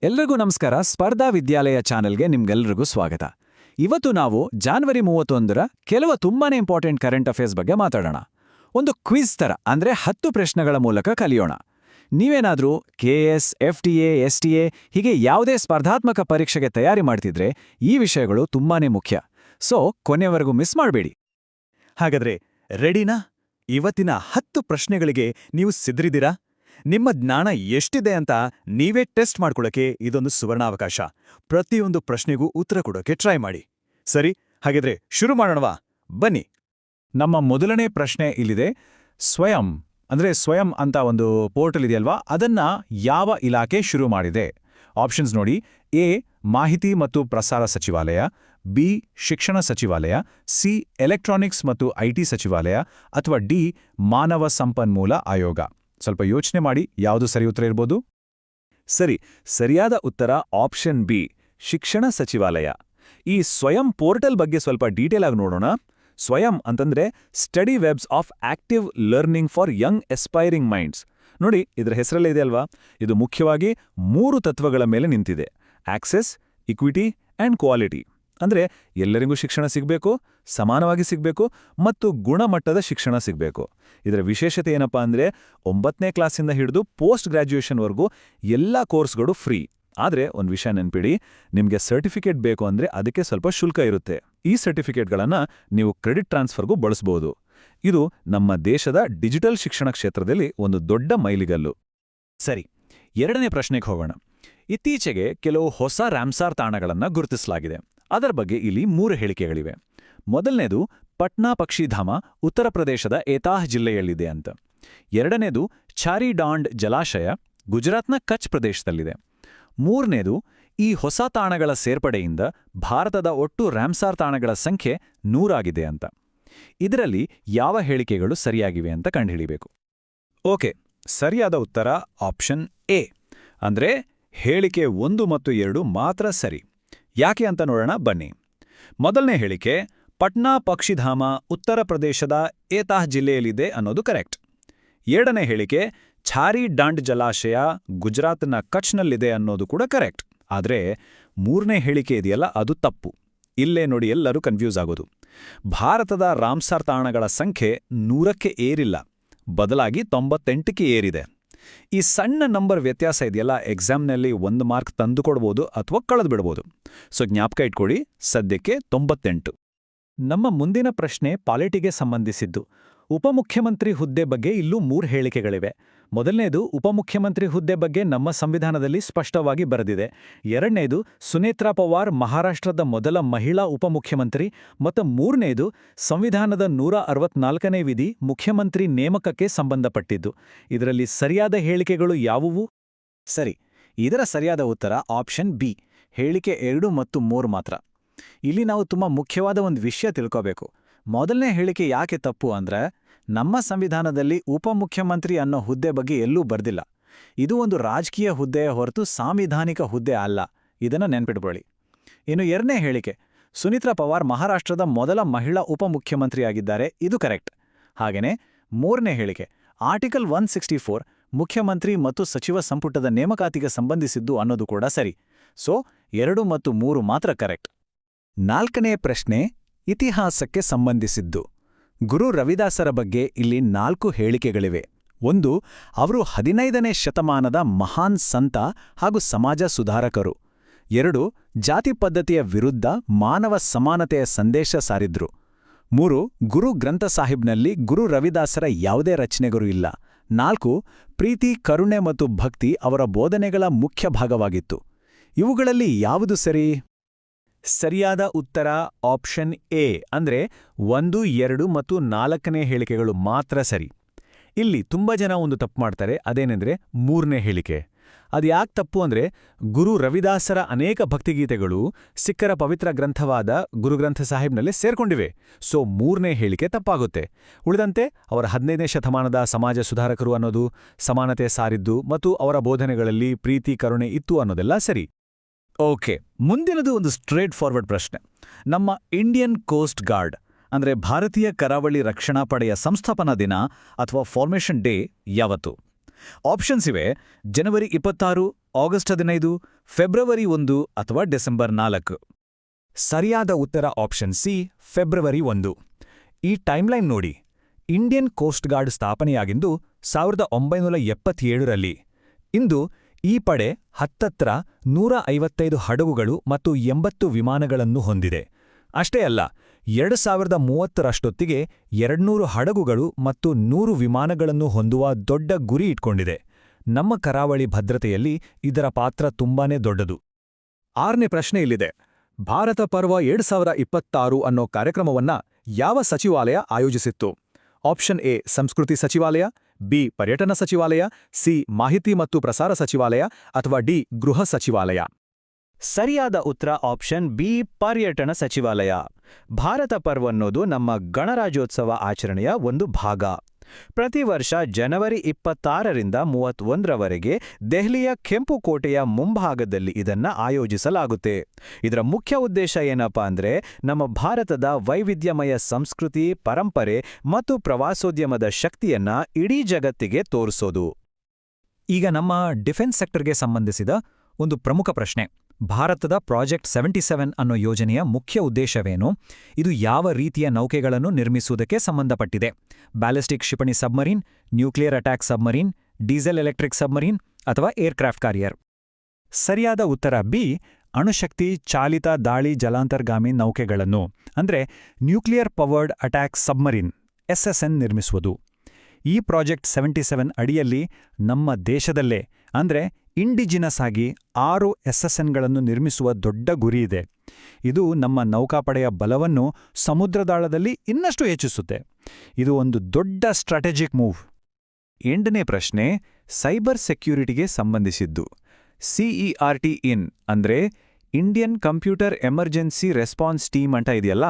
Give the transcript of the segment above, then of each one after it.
ಎಲ್ರಿಗೂ ನಮಸ್ಕಾರ. ಸ್ಪರ್ಧಾ ವಿದ್ಯಾಲಯ ಚಾನೆಲ್ಗೆ ನಿಮ್ಗೆಲ್ರಿಗೂ ಸ್ವಾಗತ. ಇವತ್ತು ನಾವು ಜನವರಿ 31ರ ಕೆಲವು ತುಂಬಾನೇ ಇಂಪಾರ್ಟೆಂಟ್ ಕರೆಂಟ್ ಅಫೇರ್ಸ್ ಬಗ್ಗೆ ಮಾತಾಡೋಣ. ಒಂದು ಕ್ವಿಜ್ ತರ, ಅಂದ್ರೆ 10 ಪ್ರಶ್ನೆಗಳ ಮೂಲಕ ಕಲಿಯೋಣ. ನೀವೇನಾದ್ರೂ KS, FTA, STA ಹೀಗೆ ಯಾವುದೇ ಸ್ಪರ್ಧಾತ್ಮಕ ಪರೀಕ್ಷೆಗೆ ತಯಾರಿ ಮಾಡ್ತಿದ್ರೆ ಈ ವಿಷಯಗಳು ತುಂಬಾನೇ ಮುಖ್ಯ. ಸೊ ಕೊನೆವರೆಗೂ ಮಿಸ್ ಮಾಡಬೇಡಿ. ಹಾಗಾದ್ರೆ ರೆಡಿನಾ? ಇವತ್ತಿನ 10 ಪ್ರಶ್ನೆಗಳಿಗೆ ನೀವು ಸಿದ್ಧರಿದ್ದೀರಾ? ನಿಮ್ಮ ಜ್ಞಾನ ಎಷ್ಟಿದೆ ಅಂತ ನೀವೇ ಟೆಸ್ಟ್ ಮಾಡ್ಕೊಳ್ಳೋಕೆ ಇದೊಂದು ಸುವರ್ಣಾವಕಾಶ. ಪ್ರತಿಯೊಂದು ಪ್ರಶ್ನೆಗೂ ಉತ್ತರ ಕೊಡೋಕೆ ಟ್ರೈ ಮಾಡಿ. ಸರಿ, ಹಾಗಿದ್ರೆ ಶುರು ಮಾಡೋಣವಾ? ಬನ್ನಿ. ನಮ್ಮ ಮೊದಲನೇ ಪ್ರಶ್ನೆ ಇಲ್ಲಿದೆ. ಸ್ವಯಂ ಅಂತ ಒಂದು ಪೋರ್ಟಲ್ ಇದೆಯಲ್ವಾ, ಅದನ್ನ ಯಾವ ಇಲಾಖೆ ಶುರು ಮಾಡಿದೆ? ಆಪ್ಷನ್ಸ್ ನೋಡಿ. ಎ ಮಾಹಿತಿ ಮತ್ತು ಪ್ರಸಾರ ಸಚಿವಾಲಯ, ಬಿ ಶಿಕ್ಷಣ ಸಚಿವಾಲಯ, ಸಿ ಎಲೆಕ್ಟ್ರಾನಿಕ್ಸ್ ಮತ್ತು IT ಸಚಿವಾಲಯ, ಅಥವಾ ಡಿ ಮಾನವ ಸಂಪನ್ಮೂಲ ಆಯೋಗ. ಸ್ವಲ್ಪ ಯೋಚನೆ ಮಾಡಿ, ಯಾವುದು ಸರಿ ಉತ್ತರ ಇರ್ಬೋದು? ಸರಿ, ಸರಿಯಾದ ಉತ್ತರ ಆಪ್ಷನ್ ಬಿ, ಶಿಕ್ಷಣ ಸಚಿವಾಲಯ. ಈ ಸ್ವಯಂ ಪೋರ್ಟಲ್ ಬಗ್ಗೆ ಸ್ವಲ್ಪ ಡೀಟೇಲ್ ಆಗಿ ನೋಡೋಣ. ಸ್ವಯಂ ಅಂತಂದ್ರೆ study webs of active learning for Young aspiring minds. ನೋಡಿ, ಇದರ ಹೆಸರಲ್ಲೇ ಇದೆ ಅಲ್ವಾ? ಇದು ಮುಖ್ಯವಾಗಿ 3 ತತ್ವಗಳ ಮೇಲೆ ನಿಂತಿದೆ: ಆಕ್ಸೆಸ್, ಇಕ್ವಿಟಿ ಆ್ಯಂಡ್ ಕ್ವಾಲಿಟಿ. ಅಂದ್ರೆ ಎಲ್ಲರಿಗೂ ಶಿಕ್ಷಣ ಸಿಗಬೇಕು, ಸಮಾನವಾಗಿ ಸಿಗಬೇಕು ಮತ್ತು ಗುಣಮಟ್ಟದ ಶಿಕ್ಷಣ ಸಿಗಬೇಕು. ಇದರ ವಿಶೇಷತೆ ಏನಪ್ಪಾ ಅಂದ್ರೆ 9ನೇ ಕ್ಲಾಸಿಂದ ಹಿಡಿದು ಪೋಸ್ಟ್ ಗ್ರಾಜ್ಯುಯೇಷನ್ವರೆಗೂ ಎಲ್ಲ ಕೋರ್ಸ್ಗಳು ಫ್ರೀ. ಆದರೆ ಒಂದು ವಿಷಯ ನೆನ್ಪಿಡಿ, ನಿಮಗೆ ಸರ್ಟಿಫಿಕೇಟ್ ಬೇಕು ಅಂದ್ರೆ ಅದಕ್ಕೆ ಸ್ವಲ್ಪ ಶುಲ್ಕ ಇರುತ್ತೆ. ಈ ಸರ್ಟಿಫಿಕೇಟ್ಗಳನ್ನು ನೀವು ಕ್ರೆಡಿಟ್ ಟ್ರಾನ್ಸ್ಫರ್ಗೂ ಬಳಸಬಹುದು. ಇದು ನಮ್ಮ ದೇಶದ ಡಿಜಿಟಲ್ ಶಿಕ್ಷಣ ಕ್ಷೇತ್ರದಲ್ಲಿ ಒಂದು ದೊಡ್ಡ ಮೈಲಿಗಲ್ಲು. ಸರಿ, ಎರಡನೇ ಪ್ರಶ್ನೆಗೆ ಹೋಗೋಣ. ಇತ್ತೀಚೆಗೆ ಕೆಲವು ಹೊಸ ರಾಮ್ಸಾರ್ ತಾಣಗಳನ್ನು ಗುರುತಿಸಲಾಗಿದೆ. ಅದರ ಬಗ್ಗೆ ಇಲ್ಲಿ 3 ಹೇಳಿಕೆಗಳಿವೆ. ಮೊದಲನೇದು ಪಟ್ನಾ ಪಕ್ಷಿಧಾಮ ಉತ್ತರ ಪ್ರದೇಶದ ಏತಾಹ್ ಜಿಲ್ಲೆಯಲ್ಲಿದೆ ಅಂತ. ಎರಡನೇದು ಚಾರಿ ಡಾಂಡ್ ಜಲಾಶಯ ಗುಜರಾತ್ನ ಕಚ್ ಪ್ರದೇಶದಲ್ಲಿದೆ. ಮೂರನೇದು ಈ ಹೊಸ ತಾಣಗಳ ಸೇರ್ಪಡೆಯಿಂದ ಭಾರತದ ಒಟ್ಟು ರಾಮ್ಸಾರ್ ತಾಣಗಳ ಸಂಖ್ಯೆ 100 ಆಗಿದೆ ಅಂತ. ಇದರಲ್ಲಿ ಯಾವ ಹೇಳಿಕೆಗಳು ಸರಿಯಾಗಿವೆ ಅಂತ ಕಂಡುಹಿಡಿಬೇಕು. ಓಕೆ, ಸರಿಯಾದ ಉತ್ತರ ಆಪ್ಷನ್ ಎ, ಅಂದ್ರೆ ಹೇಳಿಕೆ 1 ಮತ್ತು 2 ಮಾತ್ರ ಸರಿ. ಯಾಕೆ ಅಂತ ನೋಡೋಣ ಬನ್ನಿ. ಮೊದಲನೇ ಹೇಳಿಕೆ ಪಟ್ನಾ ಪಕ್ಷಿಧಾಮ ಉತ್ತರ ಪ್ರದೇಶದ ಏತಾಹ್ ಜಿಲ್ಲೆಯಲ್ಲಿದೆ ಅನ್ನೋದು ಕರೆಕ್ಟ್. ಎರಡನೇ ಹೇಳಿಕೆ ಛಾರಿ ಡಾಂಡ್ ಜಲಾಶಯ ಗುಜರಾತ್ನ ಕಚ್ನಲ್ಲಿದೆ ಅನ್ನೋದು ಕೂಡ ಕರೆಕ್ಟ್. ಆದರೆ ಮೂರನೇ ಹೇಳಿಕೆ ಇದೆಯಲ್ಲ, ಅದು ತಪ್ಪು. ಇಲ್ಲೇ ನೋಡಿ ಎಲ್ಲರೂ ಕನ್ಫ್ಯೂಸ್ ಆಗೋದು. ಭಾರತದ ರಾಮ್ಸಾರ್ ತಾಣಗಳ ಸಂಖ್ಯೆ 100ಕ್ಕೆ ಏರಿಲ್ಲ, ಬದಲಾಗಿ 98ಕ್ಕೆ ಏರಿದೆ. ಈ ಸಣ್ಣ ನಂಬರ್ ವ್ಯತ್ಯಾಸ ಇದೆಯಲ್ಲ, ಎಕ್ಸಾಮ್ನಲ್ಲಿ 1 ಮಾರ್ಕ್ ತಂದುಕೊಡ್ಬೋದು ಅಥವಾ ಕಳೆದುಬಿಡ್ಬೋದು. ಸೊ ಜ್ಞಾಪಕ ಇಟ್ಕೊಳ್ಳಿ, ಸದ್ಯಕ್ಕೆ 98. ನಮ್ಮ ಮುಂದಿನ ಪ್ರಶ್ನೆ ಪಾಲಿಟಿಗೆ ಸಂಬಂಧಿಸಿದ್ದು. ಉಪಮುಖ್ಯಮಂತ್ರಿ ಹುದ್ದೆ ಬಗ್ಗೆ ಇಲ್ಲೂ 3 ಹೇಳಿಕೆಗಳಿವೆ. ಮೊದಲನೇದು ಉಪಮುಖ್ಯಮಂತ್ರಿ ಹುದ್ದೆ ಬಗ್ಗೆ ನಮ್ಮ ಸಂವಿಧಾನದಲ್ಲಿ ಸ್ಪಷ್ಟವಾಗಿ ಬರೆದಿದೆ. ಎರಡನೇದು ಸುನೇತ್ರಾ ಪವಾರ್ ಮಹಾರಾಷ್ಟ್ರದ ಮೊದಲ ಮಹಿಳಾ ಉಪಮುಖ್ಯಮಂತ್ರಿ. ಮತ್ತು ಮೂರನೇದು ಸಂವಿಧಾನದ 164ನೇ ವಿಧಿ ಮುಖ್ಯಮಂತ್ರಿ ನೇಮಕಕ್ಕೆ ಸಂಬಂಧಪಟ್ಟಿದ್ದು. ಇದರಲ್ಲಿ ಸರಿಯಾದ ಹೇಳಿಕೆಗಳು ಯಾವುವು? ಸರಿ, ಇದರ ಸರಿಯಾದ ಉತ್ತರ ಆಪ್ಷನ್ ಬಿ, ಹೇಳಿಕೆ 2 ಮತ್ತು 3 ಮಾತ್ರ. ಇಲ್ಲಿ ನಾವು ತುಂಬಾ ಮುಖ್ಯವಾದ ಒಂದು ವಿಷಯ ತಿಳ್ಕೋಬೇಕು. ಮೊದಲನೇ ಹೇಳಿಕೆ ಯಾಕೆ ತಪ್ಪು ಅಂದ್ರೆ, ನಮ್ಮ ಸಂವಿಧಾನದಲ್ಲಿ ಉಪಮುಖ್ಯಮಂತ್ರಿ ಅನ್ನೋ ಹುದ್ದೆ ಬಗ್ಗೆ ಎಲ್ಲೂ ಬರ್ದಿಲ್ಲ. ಇದು ಒಂದು ರಾಜಕೀಯ ಹುದ್ದೆಯ ಹೊರತು ಸಾಂವಿಧಾನಿಕ ಹುದ್ದೆ ಅಲ್ಲ. ಇದನ್ನು ನೆನ್ಪಿಟ್ಕೊಳ್ಳಿ. ಇನ್ನು ಎರಡನೇ ಹೇಳಿಕೆ, ಸುನೇತ್ರಾ ಪವಾರ್ ಮಹಾರಾಷ್ಟ್ರದ ಮೊದಲ ಮಹಿಳಾ ಉಪಮುಖ್ಯಮಂತ್ರಿಯಾಗಿದ್ದಾರೆ, ಇದು ಕರೆಕ್ಟ್. ಹಾಗೆಯೇ ಮೂರನೇ ಹೇಳಿಕೆ ಆರ್ಟಿಕಲ್ 164 ಮುಖ್ಯಮಂತ್ರಿ ಮತ್ತು ಸಚಿವ ಸಂಪುಟದ ನೇಮಕಾತಿಗೆ ಸಂಬಂಧಿಸಿದ್ದು ಅನ್ನೋದು ಕೂಡ ಸರಿ. ಸೊ 2 ಮತ್ತು 3 ಮಾತ್ರ ಕರೆಕ್ಟ್. ನಾಲ್ಕನೇ ಪ್ರಶ್ನೆ ಇತಿಹಾಸಕ್ಕೆ ಸಂಬಂಧಿಸಿದ್ದು. ಗುರು ರವಿದಾಸರ ಬಗ್ಗೆ ಇಲ್ಲಿ 4 ಹೇಳಿಕೆಗಳಿವೆ. 1, ಅವರು 15ನೇ ಶತಮಾನದ ಮಹಾನ್ ಸಂತ ಹಾಗೂ ಸಮಾಜ ಸುಧಾರಕರು. 2, ಜಾತಿ ಪದ್ಧತಿಯ ವಿರುದ್ಧ ಮಾನವ ಸಮಾನತೆಯ ಸಂದೇಶ ಸಾರಿದ್ರು. 3, ಗುರು ಗ್ರಂಥ ಸಾಹಿಬ್ನಲ್ಲಿ ಗುರು ರವಿದಾಸರ ಯಾವುದೇ ರಚನೆಗಳು ಇಲ್ಲ. 4, ಪ್ರೀತಿ, ಕರುಣೆ ಮತ್ತು ಭಕ್ತಿ ಅವರ ಬೋಧನೆಗಳ ಮುಖ್ಯ ಭಾಗವಾಗಿತ್ತು. ಇವುಗಳಲ್ಲಿ ಯಾವುದು ಸರಿ? ಸರಿಯಾದ ಉತ್ತರ ಆಪ್ಷನ್ ಎ, ಅಂದ್ರೆ 1, 2 ಮತ್ತು 4ನೇ ಹೇಳಿಕೆಗಳು ಮಾತ್ರ ಸರಿ. ಇಲ್ಲಿ ತುಂಬಾ ಜನ ಒಂದು ತಪ್ಪು ಮಾಡ್ತಾರೆ, ಅದೇನೆಂದ್ರೆ 3ನೇ ಹೇಳಿಕೆ. ಅದ್ಯಾಕೆ ತಪ್ಪು ಅಂದ್ರೆ, ಗುರು ರವಿದಾಸರ ಅನೇಕ ಭಕ್ತಿಗೀತೆಗಳು ಸಿಖ್ಖರ ಪವಿತ್ರ ಗ್ರಂಥವಾದ ಗುರುಗ್ರಂಥ ಸಾಹಿಬ್ನಲ್ಲಿ ಸೇರ್ಕೊಂಡಿವೆ. ಸೊ 3ನೇ ಹೇಳಿಕೆ ತಪ್ಪಾಗುತ್ತೆ. ಉಳಿದಂತೆ ಅವರ 15ನೇ ಶತಮಾನದ ಸಮಾಜ ಸುಧಾರಕರು ಅನ್ನೋದು, ಸಮಾನತೆ ಸಾರಿದ್ದು ಮತ್ತು ಅವರ ಬೋಧನೆಗಳಲ್ಲಿ ಪ್ರೀತಿ ಕರುಣೆ ಇತ್ತು ಅನ್ನೋದೆಲ್ಲ ಸರಿ. ಓಕೆ, ಮುಂದಿನದು ಒಂದು ಸ್ಟ್ರೇಟ್ ಫಾರ್ವರ್ಡ್ ಪ್ರಶ್ನೆ. ನಮ್ಮ ಇಂಡಿಯನ್ ಕೋಸ್ಟ್ ಗಾರ್ಡ್ ಅಂದ್ರೆ ಭಾರತೀಯ ಕರಾವಳಿ ರಕ್ಷಣಾ ಪಡೆಯ ಸಂಸ್ಥಾಪನಾ ದಿನ ಅಥವಾ ಫಾರ್ಮೇಷನ್ ಡೇ ಯಾವತ್ತು? ಆಪ್ಷನ್ಸ್ ಇವೆ: ಜನವರಿ 26, ಆಗಸ್ಟ್ 15, ಫೆಬ್ರವರಿ 1 ಅಥವಾ ಡಿಸೆಂಬರ್ 4? ಸರಿಯಾದ ಉತ್ತರ ಆಪ್ಷನ್ ಸಿ, ಫೆಬ್ರವರಿ 1. ಈ ಟೈಮ್ಲೈನ್ ನೋಡಿ. ಇಂಡಿಯನ್ ಕೋಸ್ಟ್ ಗಾರ್ಡ್ ಸ್ಥಾಪನೆಯಾಗಿದ್ದು 1977ರಲ್ಲಿ. ಇಂದು ಈ ಪಡೆ ಹತ್ತತ್ರ 155 ಹಡಗುಗಳು ಮತ್ತು 80 ವಿಮಾನಗಳನ್ನು ಹೊಂದಿದೆ. ಅಷ್ಟೇ ಅಲ್ಲ, 2030ರಷ್ಟೊತ್ತಿಗೆ 200 ಹಡಗುಗಳು ಮತ್ತು 100 ವಿಮಾನಗಳನ್ನು ಹೊಂದುವ ದೊಡ್ಡ ಗುರಿ ಇಟ್ಕೊಂಡಿದೆ. ನಮ್ಮ ಕರಾವಳಿ ಭದ್ರತೆಯಲ್ಲಿ ಇದರ ಪಾತ್ರ ತುಂಬಾನೇ ದೊಡ್ಡದು. 6ನೇ ಪ್ರಶ್ನೆ ಇಲ್ಲಿದೆ. ಭಾರತ ಪರ್ವ 2026 ಅನ್ನೋ ಕಾರ್ಯಕ್ರಮವನ್ನ ಯಾವ ಸಚಿವಾಲಯ ಆಯೋಜಿಸಿತ್ತು? ಆಪ್ಷನ್ ಎ ಸಂಸ್ಕೃತಿ ಸಚಿವಾಲಯ, ಬಿ ಪರ್ಯಟನ ಸಚಿವಾಲಯ, ಸಿ ಮಾಹಿತಿ ಮತ್ತು ಪ್ರಸಾರ ಸಚಿವಾಲಯ ಅಥವಾ ಡಿ ಗೃಹ ಸಚಿವಾಲಯ? ಸರಿಯಾದ ಉತ್ತರ ಆಪ್ಷನ್ ಬಿ, ಪರ್ಯಟನ ಸಚಿವಾಲಯ. ಭಾರತ ಪರ್ವ ಅನ್ನೋದು ನಮ್ಮ ಗಣರಾಜ್ಯೋತ್ಸವ ಆಚರಣೆಯ ಒಂದು ಭಾಗ. ಪ್ರತಿ ವರ್ಷ ಜನವರಿ 26ರಿಂದ 31ರವರೆಗೆ ದೆಹಲಿಯ ಕೆಂಪುಕೋಟೆಯ ಮುಂಭಾಗದಲ್ಲಿ ಇದನ್ನ ಆಯೋಜಿಸಲಾಗುತ್ತೆ. ಇದರ ಮುಖ್ಯ ಉದ್ದೇಶ ಏನಪ್ಪಾ ಅಂದ್ರೆ, ನಮ್ಮ ಭಾರತದ ವೈವಿಧ್ಯಮಯ ಸಂಸ್ಕೃತಿ, ಪರಂಪರೆ ಮತ್ತು ಪ್ರವಾಸೋದ್ಯಮದ ಶಕ್ತಿಯನ್ನ ಇಡೀ ಜಗತ್ತಿಗೆ ತೋರಿಸೋದು. ಈಗ ನಮ್ಮ ಡಿಫೆನ್ಸ್ ಸೆಕ್ಟರ್ಗೆ ಸಂಬಂಧಿಸಿದ ಒಂದು ಪ್ರಮುಖ ಪ್ರಶ್ನೆ. ಭಾರತದ ಪ್ರಾಜೆಕ್ಟ್ 77 ಅನ್ನೋ ಯೋಜನೆಯ ಮುಖ್ಯ ಉದ್ದೇಶವೇನು? ಇದು ಯಾವ ರೀತಿಯ ನೌಕೆಗಳನ್ನು ನಿರ್ಮಿಸುವುದಕ್ಕೆ ಸಂಬಂಧಪಟ್ಟಿದೆ? ಬ್ಯಾಲಿಸ್ಟಿಕ್ ಕ್ಷಿಪಣಿ submarine, nuclear attack submarine, diesel electric submarine ಅಥವಾ ಏರ್ಕ್ರಾಫ್ಟ್ ಕ್ಯಾರಿಯರ್? ಸರಿಯಾದ ಉತ್ತರ ಬಿ, ಅಣುಶಕ್ತಿ ಚಾಲಿತ ದಾಳಿ ಜಲಾಂತರ್ಗಾಮಿ ನೌಕೆಗಳನ್ನು ಅಂದ್ರೆ nuclear powered attack submarine SSN ನಿರ್ಮಿಸುವುದು. ಈ ಪ್ರಾಜೆಕ್ಟ್ 77 ಅಡಿಯಲ್ಲಿ ನಮ್ಮ ದೇಶದಲ್ಲೇ ಅಂದ್ರೆ ಇಂಡಿಜಿನಸ್ ಆಗಿ 6 SSNಗಳನ್ನು ನಿರ್ಮಿಸುವ ದೊಡ್ಡ ಗುರಿಯಿದೆ. ಇದು ನಮ್ಮ ನೌಕಾಪಡೆಯ ಬಲವನ್ನು ಸಮುದ್ರದಾಳದಲ್ಲಿ ಇನ್ನಷ್ಟು ಹೆಚ್ಚಿಸುತ್ತೆ. ಇದು ಒಂದು ದೊಡ್ಡ ಸ್ಟ್ರಾಟಜಿಕ್ ಮೂವ್. 8ನೇ ಪ್ರಶ್ನೆ ಸೈಬರ್ ಸೆಕ್ಯೂರಿಟಿಗೆ ಸಂಬಂಧಿಸಿದ್ದು. CERT ಇನ್ ಅಂದ್ರೆ Indian computer emergency response team ಅಂತ ಇದೆಯಲ್ಲ,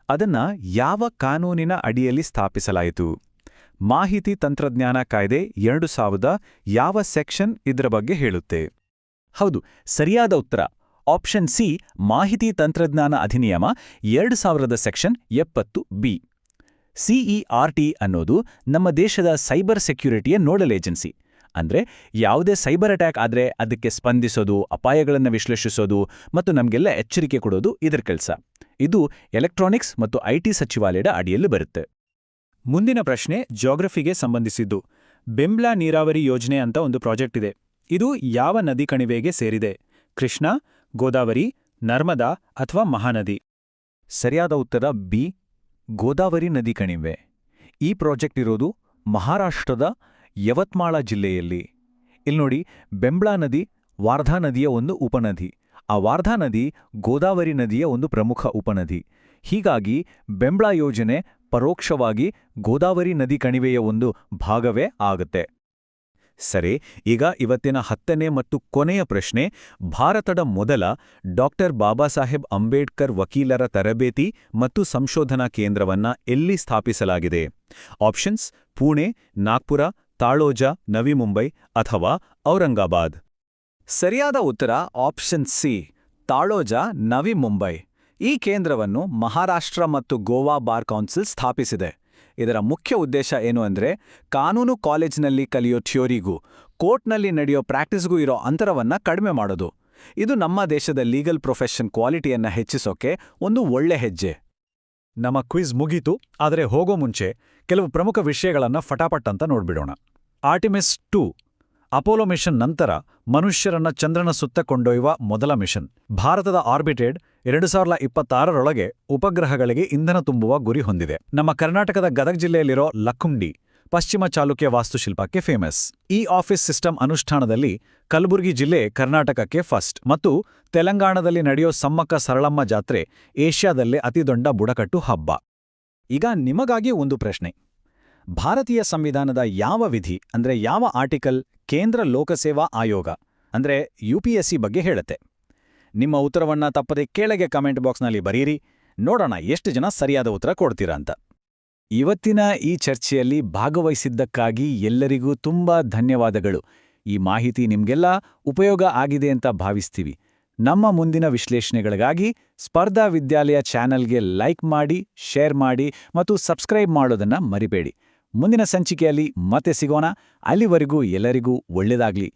ಅದನ್ನ ಯಾವ ಕಾನೂನಿನ ಅಡಿಯಲ್ಲಿ ಸ್ಥಾಪಿಸಲಾಯಿತು? ಮಾಹಿತಿ ತಂತ್ರಜ್ಞಾನ ಕಾಯ್ದೆ 2000 ಯಾವ ಸೆಕ್ಷನ್ ಇದರ ಬಗ್ಗೆ ಹೇಳುತ್ತೆ? ಹೌದು, ಸರಿಯಾದ ಉತ್ತರ ಆಪ್ಷನ್ ಸಿ, ಮಾಹಿತಿ ತಂತ್ರಜ್ಞಾನ ಅಧಿನಿಯಮ 2000 ಸೆಕ್ಷನ್ 70B. CERT ಅನ್ನೋದು ನಮ್ಮ ದೇಶದ ಸೈಬರ್ ಸೆಕ್ಯೂರಿಟಿಯ ನೋಡಲ್ ಏಜೆನ್ಸಿ. ಅಂದ್ರೆ ಯಾವುದೇ ಸೈಬರ್ ಅಟ್ಯಾಕ್ ಆದ್ರೆ ಅದಕ್ಕೆ ಸ್ಪಂದಿಸೋದು, ಅಪಾಯಗಳನ್ನು ವಿಶ್ಲೇಷಿಸೋದು ಮತ್ತು ನಮಗೆಲ್ಲ ಎಚ್ಚರಿಕೆ ಕೊಡೋದು ಇದರ ಕೆಲಸ. ಇದು ಎಲೆಕ್ಟ್ರಾನಿಕ್ಸ್ ಮತ್ತು IT ಸಚಿವಾಲಯದ ಅಡಿಯಲ್ಲಿ ಬರುತ್ತೆ. ಮುಂದಿನ ಪ್ರಶ್ನೆ ಜಿಯೋಗ್ರಫಿಗೆ ಸಂಬಂಧಿಸಿದ್ದು. ಬೆಂಬ್ಲಾ ನೀರಾವರಿ ಯೋಜನೆ ಅಂತ ಒಂದು ಪ್ರಾಜೆಕ್ಟ್ ಇದೆ. ಇದು ಯಾವ ನದಿ ಕಣಿವೆಗೆ ಸೇರಿದೆ? ಕೃಷ್ಣ, ಗೋದಾವರಿ, ನರ್ಮದಾ ಅಥವಾ ಮಹಾನದಿ? ಸರಿಯಾದ ಉತ್ತರ ಬಿ, ಗೋದಾವರಿ ನದಿ ಕಣಿವೆ. ಈ ಪ್ರಾಜೆಕ್ಟ್ ಇರೋದು ಮಹಾರಾಷ್ಟ್ರದ ಯವತ್ಮಾಳ ಜಿಲ್ಲೆಯಲ್ಲಿ. ಇಲ್ನೋಡಿ, ಬೆಂಬ್ಲಾ ನದಿ ವಾರ್ಧಾ ನದಿಯ ಒಂದು ಉಪನದಿ. ಆ ವಾರ್ಧಾ ನದಿ ಗೋದಾವರಿ ನದಿಯ ಒಂದು ಪ್ರಮುಖ ಉಪನದಿ. ಹೀಗಾಗಿ ಬೆಂಬ್ಲಾ ಯೋಜನೆ ಪರೋಕ್ಷವಾಗಿ ಗೋದಾವರಿ ನದಿ ಕಣಿವೆಯ ಒಂದು ಭಾಗವೇ ಆಗುತ್ತೆ. ಸರಿ, ಈಗ ಇವತ್ತಿನ 10ನೇ ಮತ್ತು ಕೊನೆಯ ಪ್ರಶ್ನೆ. ಭಾರತದ ಮೊದಲ ಡಾಕ್ಟರ್ ಬಾಬಾ ಸಾಹೇಬ್ ಅಂಬೇಡ್ಕರ್ ವಕೀಲರ ತರಬೇತಿ ಮತ್ತು ಸಂಶೋಧನಾ ಕೇಂದ್ರವನ್ನ ಎಲ್ಲಿ ಸ್ಥಾಪಿಸಲಾಗಿದೆ? ಆಪ್ಷನ್ಸ್ ಪುಣೆ, ನಾಗ್ಪುರ, ತಾಳೋಜ, ನವಿ ಮುಂಬೈ ಅಥವಾ ಔರಂಗಾಬಾದ್? ಸರಿಯಾದ ಉತ್ತರ ಆಪ್ಷನ್ ಸಿ, ತಾಳೋಜ, ನವಿ ಮುಂಬೈ. ಈ ಕೇಂದ್ರವನ್ನು ಮಹಾರಾಷ್ಟ್ರ ಮತ್ತು ಗೋವಾ ಬಾರ್ ಕೌನ್ಸಿಲ್ ಸ್ಥಾಪಿಸಿದೆ. ಇದರ ಮುಖ್ಯ ಉದ್ದೇಶ ಏನು ಅಂದ್ರೆ, ಕಾನೂನು ಕಾಲೇಜಿನಲ್ಲಿ ಕಲಿಯೋ ಥಿಯೋರಿಗೂ ಕೋರ್ಟ್ನಲ್ಲಿ ನಡೆಯೋ ಪ್ರಾಕ್ಟೀಸ್ಗೂ ಇರೋ ಅಂತರವನ್ನ ಕಡಿಮೆ ಮಾಡೋದು. ಇದು ನಮ್ಮ ದೇಶದ ಲೀಗಲ್ ಪ್ರೊಫೆಷನ್ ಕ್ವಾಲಿಟಿಯನ್ನ ಹೆಚ್ಚಿಸೋಕೆ ಒಂದು ಒಳ್ಳೆ ಹೆಜ್ಜೆ. ನಮ್ಮ ಕ್ವಿಜ್ ಮುಗೀತು, ಆದರೆ ಹೋಗೋ ಮುಂಚೆ ಕೆಲವು ಪ್ರಮುಖ ವಿಷಯಗಳನ್ನ ಫಟಾಫಟ್ ಅಂತ ನೋಡ್ಬಿಡೋಣ. ಆರ್ಟಿಮಿಸ್ 2 ಅಪೋಲೋ ಮಿಷನ್ ನಂತರ ಮನುಷ್ಯರನ್ನ ಚಂದ್ರನ ಸುತ್ತ ಕೊಂಡೊಯ್ಯುವ ಮೊದಲ ಮಿಷನ್. ಭಾರತದ ಆರ್ಬಿಟೆಡ್ 2026ರೊಳಗೆ ಉಪಗ್ರಹಗಳಿಗೆ ಇಂಧನ ತುಂಬುವ ಗುರಿ ಹೊಂದಿದೆ. ನಮ್ಮ ಕರ್ನಾಟಕದ ಗದಗ ಜಿಲ್ಲೆಯಲ್ಲಿರೋ ಲಕ್ಕುಂಡಿ ಪಶ್ಚಿಮ ಚಾಲುಕ್ಯ ವಾಸ್ತುಶಿಲ್ಪಕ್ಕೆ ಫೇಮಸ್. ಈ ಆಫೀಸ್ ಸಿಸ್ಟಮ್ ಅನುಷ್ಠಾನದಲ್ಲಿ ಕಲಬುರಗಿ ಜಿಲ್ಲೆ ಕರ್ನಾಟಕಕ್ಕೆ ಫಸ್ಟ್ ಮತ್ತು ತೆಲಂಗಾಣದಲ್ಲಿ ನಡೆಯೋ ಸಮ್ಮಕ್ಕ ಸರಳಮ್ಮ ಜಾತ್ರೆ ಏಷ್ಯಾದಲ್ಲೇ ಅತಿದೊಡ್ಡ ಬುಡಕಟ್ಟು ಹಬ್ಬ. ಈಗ ನಿಮಗಾಗಿ ಒಂದು ಪ್ರಶ್ನೆ. ಭಾರತೀಯ ಸಂವಿಧಾನದ ಯಾವ ವಿಧಿ ಅಂದ್ರೆ ಯಾವ ಆರ್ಟಿಕಲ್ ಕೇಂದ್ರ ಲೋಕಸೇವಾ ಆಯೋಗ ಅಂದ್ರೆ UPSC ಬಗ್ಗೆ ಹೇಳುತ್ತೆ? ನಿಮ್ಮ ಉತ್ತರವನ್ನ ತಪ್ಪದೆ ಕೆಳಗೆ ಕಮೆಂಟ್ ಬಾಕ್ಸ್ನಲ್ಲಿ ಬರೀರಿ. ನೋಡೋಣ ಎಷ್ಟು ಜನ ಸರಿಯಾದ ಉತ್ತರ ಕೊಡ್ತೀರಾ ಅಂತ. ಇವತ್ತಿನ ಈ ಚರ್ಚೆಯಲ್ಲಿ ಭಾಗವಹಿಸಿದ್ದಕ್ಕಾಗಿ ಎಲ್ಲರಿಗೂ ತುಂಬಾ ಧನ್ಯವಾದಗಳು. ಈ ಮಾಹಿತಿ ನಿಮ್ಗೆಲ್ಲ ಉಪಯೋಗ ಆಗಿದೆ ಅಂತ ಭಾವಿಸ್ತೀವಿ. ನಮ್ಮ ಮುಂದಿನ ವಿಶ್ಲೇಷಣೆಗಳಿಗಾಗಿ ಸ್ಪರ್ಧಾ ವಿದ್ಯಾಲಯ ಚಾನೆಲ್ಗೆ ಲೈಕ್ ಮಾಡಿ, ಶೇರ್ ಮಾಡಿ ಮತ್ತು ಸಬ್ಸ್ಕ್ರೈಬ್ ಮಾಡೋದನ್ನ ಮರಿಬೇಡಿ. ಮುಂದಿನ ಸಂಚಿಕೆಯಲ್ಲಿ ಮತ್ತೆ ಸಿಗೋಣ. ಅಲ್ಲಿವರೆಗೂ ಎಲ್ಲರಿಗೂ ಒಳ್ಳೆಯದಾಗ್ಲಿ.